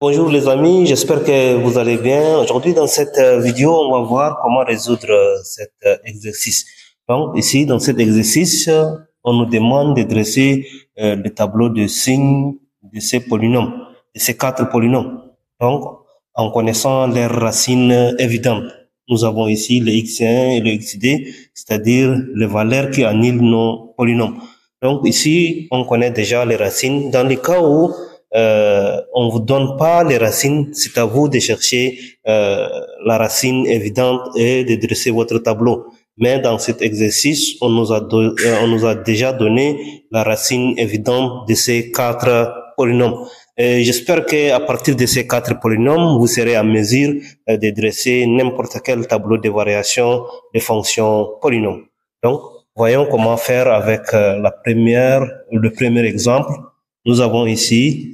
Bonjour les amis, j'espère que vous allez bien. Aujourd'hui dans cette vidéo, on va voir comment résoudre cet exercice. Donc ici, dans cet exercice, on nous demande de dresser le tableau de signes de ces polynômes, de ces quatre polynômes. Donc, en connaissant leurs racines évidentes. Nous avons ici le x1 et le xd, c'est-à-dire les valeurs qui annulent nos polynômes. Donc ici, on connaît déjà les racines. Dans les cas où on vous donne pas les racines, c'est à vous de chercher la racine évidente et de dresser votre tableau. Mais dans cet exercice, on nous a déjà donné la racine évidente de ces quatre polynômes. J'espère que à partir de ces quatre polynômes, vous serez à mesure de dresser n'importe quel tableau de variation des fonctions polynômes. Donc, voyons comment faire avec le premier exemple. Nous avons ici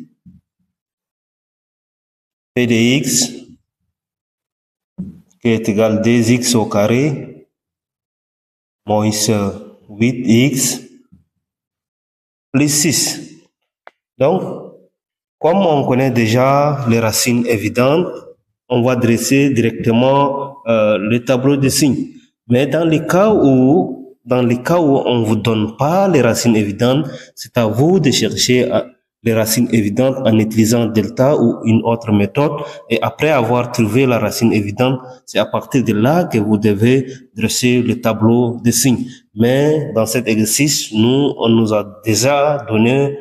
P de x qui est égal à 2x au carré moins 8x plus 6. Donc, comme on connaît déjà les racines évidentes, on va dresser directement le tableau de signes. Mais dans les cas où on vous donne pas les racines évidentes, c'est à vous de chercher les racines évidentes en utilisant delta ou une autre méthode. Et après avoir trouvé la racine évidente, c'est à partir de là que vous devez dresser le tableau de signes. Mais dans cet exercice, on nous a déjà donné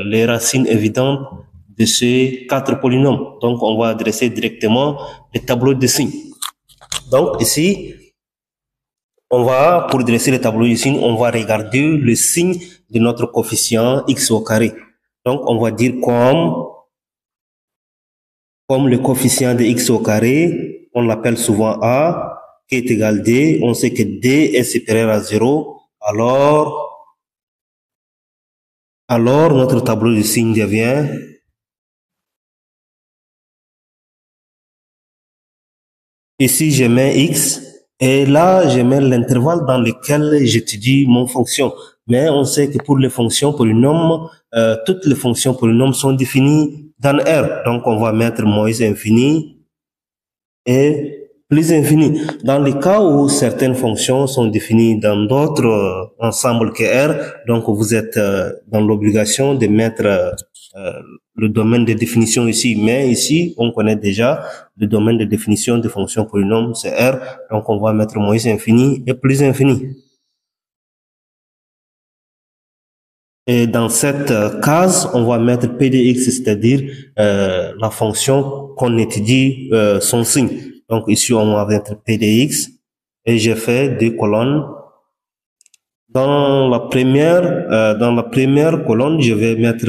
les racines évidentes de ces quatre polynômes. Donc, on va adresser directement le tableau de signes. Donc, ici, pour dresser le tableau de signes, on va regarder le signe de notre coefficient x au carré. Donc, on va dire comme le coefficient de x au carré, on l'appelle souvent a, qui est égal à d. On sait que d est supérieur à 0. Alors notre tableau de signes devient ici, je mets x, et là, je mets l'intervalle dans lequel j'étudie mon fonction. Mais on sait que pour les fonctions polynômes, toutes les fonctions polynômes sont définies dans R. Donc, on va mettre moins infini et plus infini. Dans les cas où certaines fonctions sont définies dans d'autres ensembles que R, donc vous êtes dans l'obligation de mettre le domaine de définition ici. Mais ici, on connaît déjà le domaine de définition de fonctions polynômes, c'est R. Donc, on va mettre moins infini et plus infini. Et dans cette case, on va mettre P de x, c'est-à-dire la fonction qu'on étudie son signe. Donc ici, on va mettre P de x et j'ai fait deux colonnes. Dans la première colonne, je vais mettre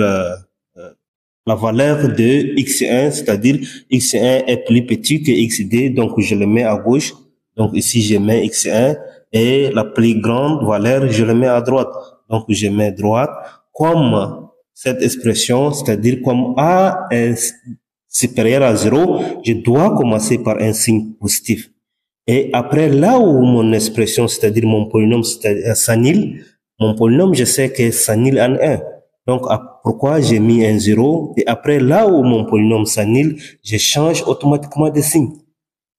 la valeur de x1, c'est-à-dire x1 est plus petit que xd, donc je le mets à gauche. Donc ici, je mets x1 et la plus grande valeur, je le mets à droite. Donc je mets droite. Comme cette expression, c'est-à-dire comme a est supérieur à 0, je dois commencer par un signe positif. Et après, là où mon expression, c'est-à-dire mon polynôme s'annule, mon polynôme, je sais que s'annule en 1. Donc, pourquoi j'ai mis un 0? Et après, là où mon polynôme s'annule, je change automatiquement de signe.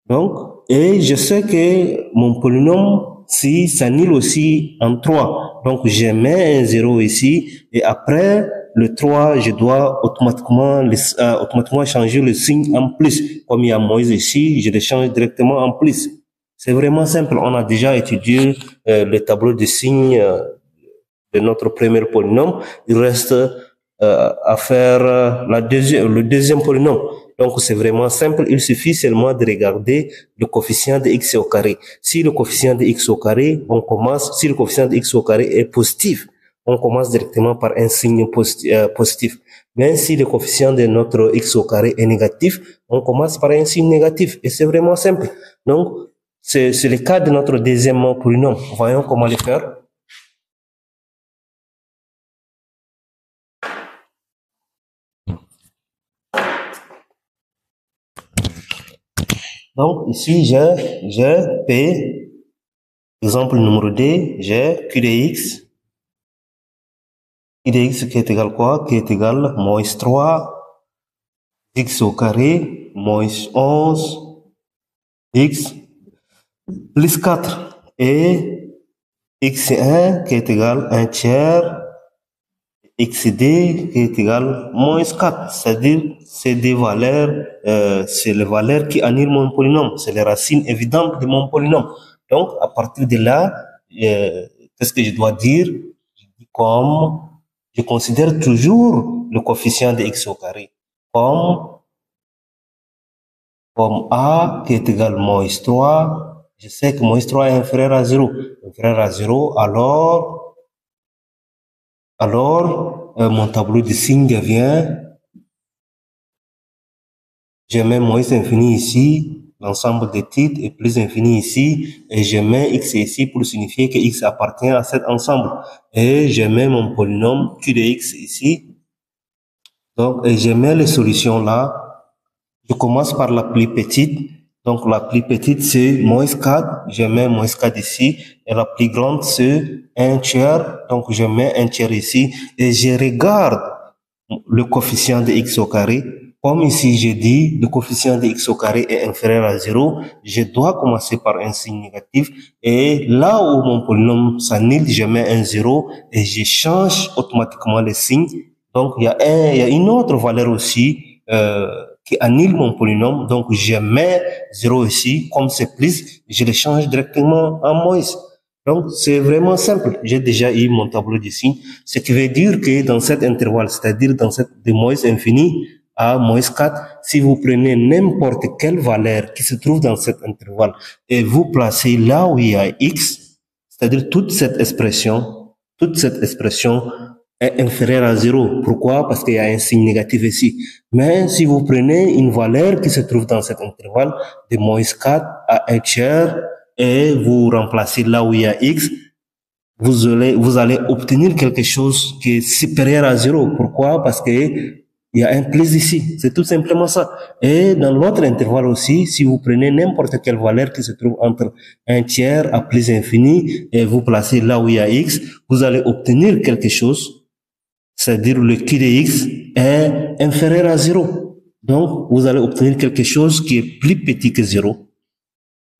Donc, et je sais que mon polynôme s'annule aussi en 3. Donc, je mets un 0 ici. Et après, le 3, je dois automatiquement changer le signe en plus. Comme il y a moins ici, je le change directement en plus. C'est vraiment simple. On a déjà étudié le tableau de signes de notre premier polynôme. Il reste à faire le deuxième polynôme. Donc, c'est vraiment simple. Il suffit seulement de regarder le coefficient de x au carré. Si le coefficient de x au carré, si le coefficient de x au carré est positif, on commence directement par un signe positif. Mais si le coefficient de notre x au carré est négatif, on commence par un signe négatif. Et c'est vraiment simple. Donc, c'est le cas de notre deuxième polynôme. Voyons comment le faire. Donc, ici, j'ai P, exemple numéro 2, j'ai Q de x. Q de x qui est égal quoi? Qui est égal moins 3 x au carré moins 11x plus 4 et x1 qui est égal à 1 tiers xd qui est égal à moins 4. C'est-à-dire, c'est des valeurs, c'est les valeurs qui annulent mon polynôme. C'est les racines évidentes de mon polynôme. Donc, à partir de là, qu'est-ce que je dois dire? Comme je considère toujours le coefficient de x au carré comme a qui est égal à moins 3. Je sais que moins 3 est inférieur à 0. Inférieur à 0, alors mon tableau de signes devient, je mets moins infini ici, l'ensemble des titres est plus infini ici, et je mets x ici pour signifier que x appartient à cet ensemble. Et je mets mon polynôme q de x ici. Donc, et je mets les solutions là. Je commence par la plus petite. Donc, la plus petite, c'est moins 4. Je mets moins 4 ici. Et la plus grande, c'est 1 tiers. Donc, je mets 1 tiers ici. Et je regarde le coefficient de x au carré. Comme ici, j'ai dit, le coefficient de x au carré est inférieur à 0. Je dois commencer par un signe négatif. Et là où mon polynôme s'annule, je mets un 0 et je change automatiquement les signes. Donc, il y a une autre valeur aussi, qui annule mon polynôme. Donc, je mets 0 ici. Comme c'est plus, je le change directement en moins. Donc, c'est vraiment simple. J'ai déjà eu mon tableau de signes. Ce qui veut dire que dans cet intervalle, c'est-à-dire dans cette de moins infini à moins 4, si vous prenez n'importe quelle valeur qui se trouve dans cet intervalle et vous placez là où il y a x, c'est-à-dire toute cette expression est inférieure à 0. Pourquoi? Parce qu'il y a un signe négatif ici. Mais si vous prenez une valeur qui se trouve dans cet intervalle de moins 4 à 1 tiers et vous remplacez là où il y a x, vous allez obtenir quelque chose qui est supérieur à 0. Pourquoi? Parce que il y a un plus ici. C'est tout simplement ça. Et dans l'autre intervalle aussi, si vous prenez n'importe quelle valeur qui se trouve entre 1 tiers à plus infini et vous placez là où il y a x, vous allez obtenir quelque chose. C'est-à-dire le q de x est inférieur à 0. Donc, vous allez obtenir quelque chose qui est plus petit que 0.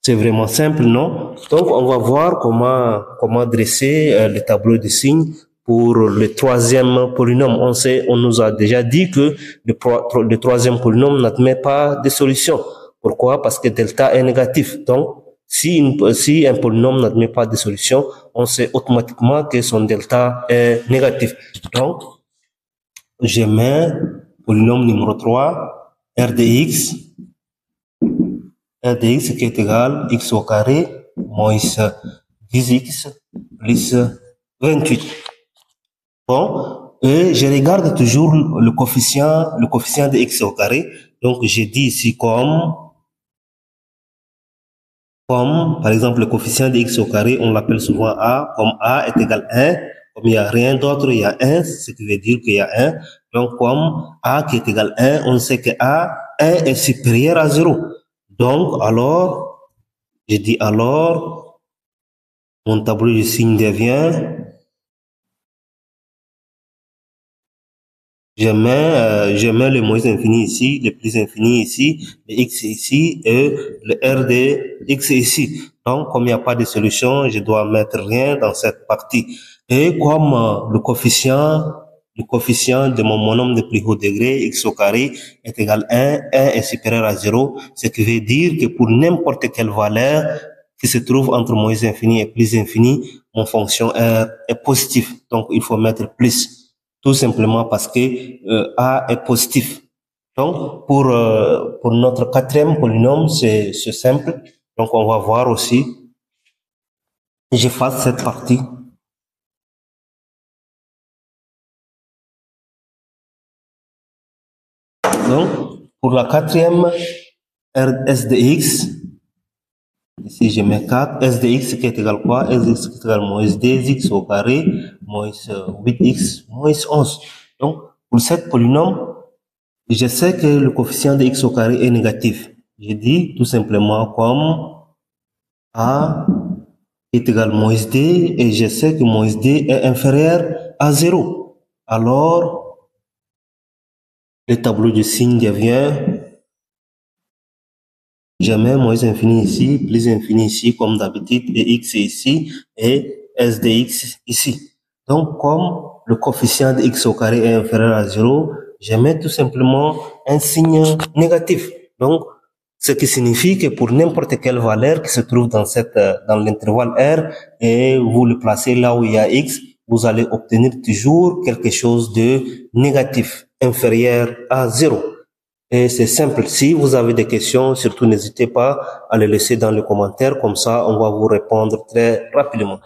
C'est vraiment simple, non? Donc, on va voir comment dresser le tableau de signes pour le troisième polynôme. On nous a déjà dit que le troisième polynôme n'admet pas de solution. Pourquoi? Parce que delta est négatif. Donc, si un polynôme n'admet pas de solution, on sait automatiquement que son delta est négatif. Donc, je mets polynôme numéro 3, r de x, r de x qui est égal à x au carré moins 10x plus 28. Bon, et je regarde toujours le coefficient de x au carré. Donc, je dis ici par exemple, le coefficient de x au carré, on l'appelle souvent a, comme a est égal à 1, comme il n'y a rien d'autre, il y a 1, ce qui veut dire qu'il y a 1. Donc, comme a qui est égal à 1, on sait que 1 est supérieur à 0. Donc, je dis alors, mon tableau de signes devient, je mets le moins infini ici, le plus infini ici, le x ici et le r de x ici. Donc, comme il n'y a pas de solution, je dois mettre rien dans cette partie. Et comme le coefficient de mon monôme de plus haut degré, x au carré, est égal à 1, 1 est supérieur à 0, ce qui veut dire que pour n'importe quelle valeur qui se trouve entre moins infini et plus infini, mon fonction r est positif. Donc, il faut mettre plus. Tout simplement parce que a est positif. Donc, pour notre quatrième polynôme, c'est simple. Donc, on va voir aussi. J'efface cette partie. Donc, pour la quatrième, s de x, ici je mets 4, s de x qui est égal quoi? S de x qui est égal à moins 2x au carré, moins 8x, moins 11. Donc, pour cette polynôme, je sais que le coefficient de x au carré est négatif. Je dis tout simplement comme a est égal à moins d et je sais que moins d est inférieur à 0. Alors, le tableau de signe devient jamais moins infini ici, plus infini ici, comme d'habitude, dx ici et s de x ici. Donc, comme le coefficient de x au carré est inférieur à 0, je mets tout simplement un signe négatif. Donc, ce qui signifie que pour n'importe quelle valeur qui se trouve dans l'intervalle R, et vous le placez là où il y a x, vous allez obtenir toujours quelque chose de négatif, inférieur à 0. Et c'est simple. Si vous avez des questions, surtout n'hésitez pas à les laisser dans les commentaires. Comme ça, on va vous répondre très rapidement.